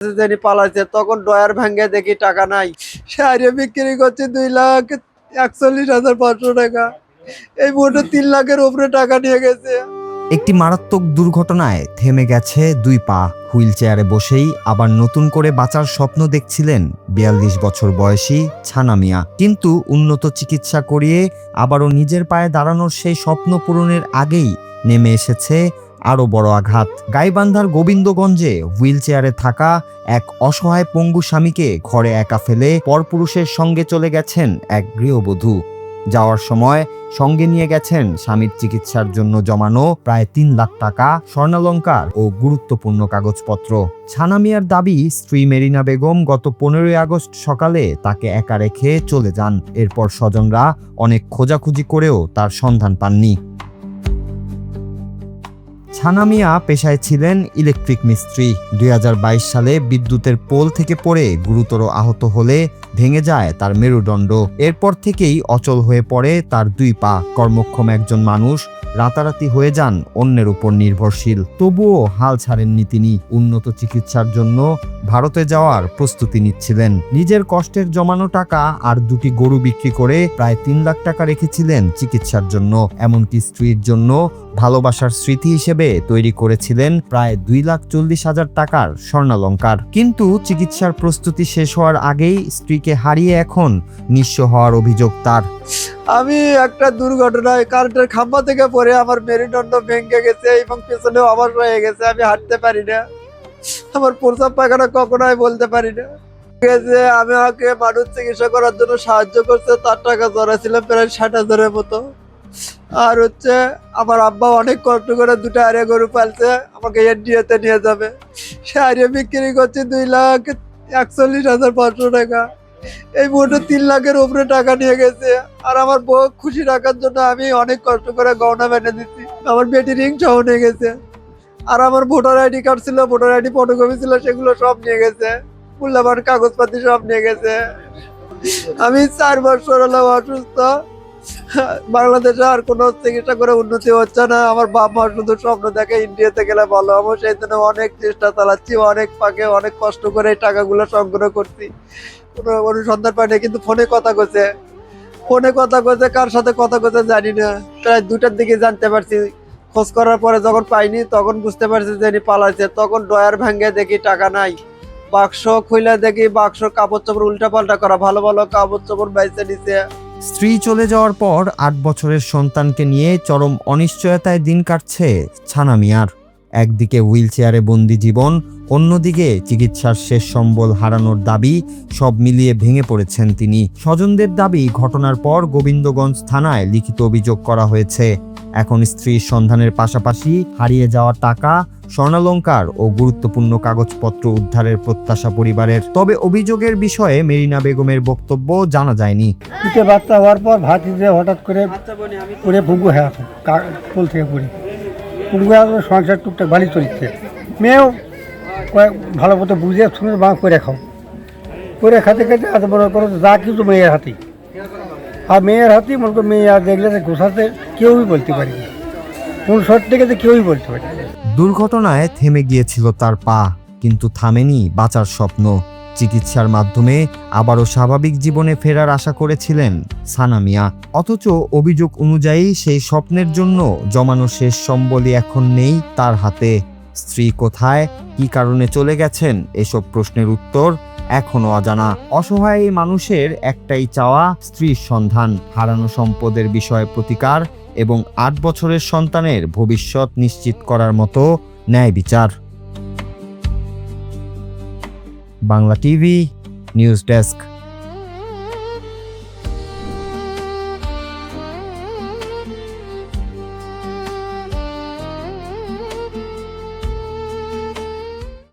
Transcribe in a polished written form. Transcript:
যিনি পালাইছে তখন ড্রয়ার ভাঙ্গে দেখি টাকা নাই। শাড়ি বিক্রি করছে 2,41,500 টাকা। এই মুহূর্তে 3 লাখের উপরে টাকা নিয়ে গেছে। একটি মারাত্মক দুর্ঘটনায় থেমে গেছে দুই পা। হুইল চেয়ারে বসেই আবার নতুন করে বাঁচার স্বপ্ন দেখছিলেন 42 বছর বয়সী ছানা মিয়া। কিন্তু উন্নত চিকিৎসা করিয়ে আবারও নিজের পায়ে দাঁড়ানোর সেই স্বপ্ন পূরণের আগেই নেমে এসেছে আরও বড় আঘাত। গাইবান্ধার গোবিন্দগঞ্জে হুইল চেয়ারে থাকা এক অসহায় পঙ্গু স্বামীকে ঘরে একা ফেলে পরপুরুষের সঙ্গে চলে গেছেন এক গৃহবধূ। যাওয়ার সময় সঙ্গে নিয়ে গেছেন স্বামীর চিকিৎসার জন্য জমানো প্রায় 3 লাখ টাকা, স্বর্ণালংকার ও গুরুত্বপূর্ণ কাগজপত্র। ছানা মিয়ার দাবি, স্ত্রী মেরিনা বেগম গত 15 আগস্ট সকালে তাকে একা রেখে চলে যান। এরপর স্বজনরা অনেক খোঁজাখুঁজি করেও তার সন্ধান পাননি। ছানা মিয়া পেশায় ছিলেন ইলেকট্রিক মিস্ত্রি। 2022 সালে বিদ্যুতের পোল থেকে পড়ে গুরুতর আহত হলে ভেঙে যায় তার মেরুদণ্ড। এরপর থেকেই অচল হয়ে পড়ে তার দুই পা। কর্মক্ষম একজন মানুষ রাতারাতি হয়ে যান অন্যের উপর নির্ভরশীল। তবুও হাল ছাড়েননি তিনি। উন্নত চিকিৎসার জন্য ভারতে যাওয়ার প্রস্তুতি নিচ্ছিলেন। নিজের কষ্টের জমানো টাকা আর 2টি গরু বিক্রি করে প্রায় 3 লাখ টাকা রেখেছিলেন চিকিৎসার জন্য। এমনকি স্ত্রীর জন্য ভালোবাসার স্মৃতি হিসেবে তৈরি করেছিলেন প্রায় 2,40,000 টাকার স্বর্ণালংকার। কিন্তু চিকিৎসার প্রস্তুতি শেষ হওয়ার আগেই স্ত্রীকে হারিয়ে এখন নিঃস্ব হওয়ার অভিযোগ তার। আমি একটা দুর্ঘটনায় কারেন্টের খাম্বা থেকে পড়ে আমার মেরুদণ্ড ভেঙে গেছে এবং পেছনেও আবার রয়ে গেছে। আমি হাঁটতে পারি না, আমার প্রস্রাব পায়খানা কখনোই বলতে পারি না। আমাকে মানুষ চিকিৎসা করার জন্য সাহায্য করছে, তার টাকা জড়াছিলাম প্রায় 60,000-এর মতো। আর আমার আব্বা অনেক কষ্ট করে 2টা আড়ে গরু পালছে, আমাকে এনডিএতে নিয়ে যাবে। সে আড়ে বিক্রি করছে 2,41,500 টাকা। এই মুহূর্তে 3 লাখের উপরে টাকা নিয়ে গেছে। আর আমার বউ খুশি রাখার জন্য আমি অনেক কষ্ট করে গহনা বেঁধে দিচ্ছি। আমার বেটি রিং সহ নিয়ে গেছে। আর আমার ভোটার আইডি কার্ড ছিল, ভোটার আইডি ফটোকপি ছিল, সেগুলো সব নিয়ে গেছে। মূল্যবান কাগজপাতি সব নিয়ে গেছে। আমি 4 বছর হলো অসুস্থ। বাংলাদেশে আর কোনো চিকিৎসা করে উন্নতি হচ্ছে না। আমার বাপ মা শুধু স্বপ্ন দেখে ইন্ডিয়াতে গেলে ভালো হবো। সেই জন্য অনেক চেষ্টা চালাচ্ছি, অনেক পাকে অনেক কষ্ট করে এই টাকাগুলো সংগ্রহ করছি। কোনো অনুসন্ধান পাইনি। কিন্তু ফোনে কথা কইছে, কার সাথে কথা কইছে জানি না। প্রায় 2টার দিকে জানতে পারছি। খোঁজ করার পরে যখন পাইনি তখন বুঝতে পারছি যে ইনি পালাইছে। তখন ড্রয়ার ভাঙ্গে দেখি টাকা নাই। বাক্স খুলে দেখি বাক্স কাপড় চোপড় উল্টা পাল্টা করা, ভালো ভালো কাপড় চোপড় বাইছে নিচে। স্ত্রী চলে যাওয়ার পর 8 বছরের সন্তানকে নিয়ে চরম অনিশ্চয়তায় দিন কাটছে ছানা মিয়ার। একদিকে হুইল চেয়ারে বন্দি জীবন, অন্যদিকে চিকিৎসার শেষ সম্বল হারানোর দাবি, সব মিলিয়ে ভেঙে পড়েছেন তিনি। স্বজনদের দাবি, ঘটনার পর গোবিন্দগঞ্জ থানায় লিখিত অভিযোগ করা হয়েছে। এখন স্ত্রীর সন্ধানের পাশাপাশি হারিয়ে যাওয়া টাকা, স্বর্ণালংকার ও গুরুত্বপূর্ণ কাগজপত্র উদ্ধারের প্রত্যাশা পরিবারের। তবে অভিযোগের বিষয়ে মেরিনা বেগমের বক্তব্য জানা যায়নি। পিঠে বাচ্চা হওয়ার পর ভাতিজে হঠাৎ করে পড়ে পুঙ্গু হয়ে আসে, পোল থেকে পড়ে পুঙ্গু হয়ে সংসার টুকটাক বাড়ি চলছে। মেয়েও ভালো মতো বুঝে শুনে মা করে খাও, করে খাতে খাতে এত বড় করো যা কিছু মেয়ের হাতেই। আর মেয়ের হাতেই মনে করো মেয়ে আর দেখলে গোছাতে কেউই বলতে পারি না, কোন শর্ট থেকে তো কেউই বলতে পারি না। দুর্ঘটনায় থেমে গিয়েছিল তার পা, কিন্তু থামেনি বাঁচার স্বপ্ন। চিকিৎসার মাধ্যমে আবারও স্বাভাবিক জীবনে ফেরার আশা করেছিলেন ছানা মিয়া। অথচ অভিযোগ অনুযায়ী সেই স্বপ্নের জন্য জমানো শেষ সম্বলই এখন নেই তার হাতে। স্ত্রী কোথায়, কী কারণে চলে গেছেন, এসব প্রশ্নের উত্তর এখনো অজানা। অসহায় এই মানুষের একটাই চাওয়া, স্ত্রীর সন্ধান, হারানো সম্পদের বিষয়ে প্রতিকার এবং 8 বছরের সন্তানের ভবিষ্যৎ নিশ্চিত করার মতো ন্যায় বিচার। Bangla TV news desk.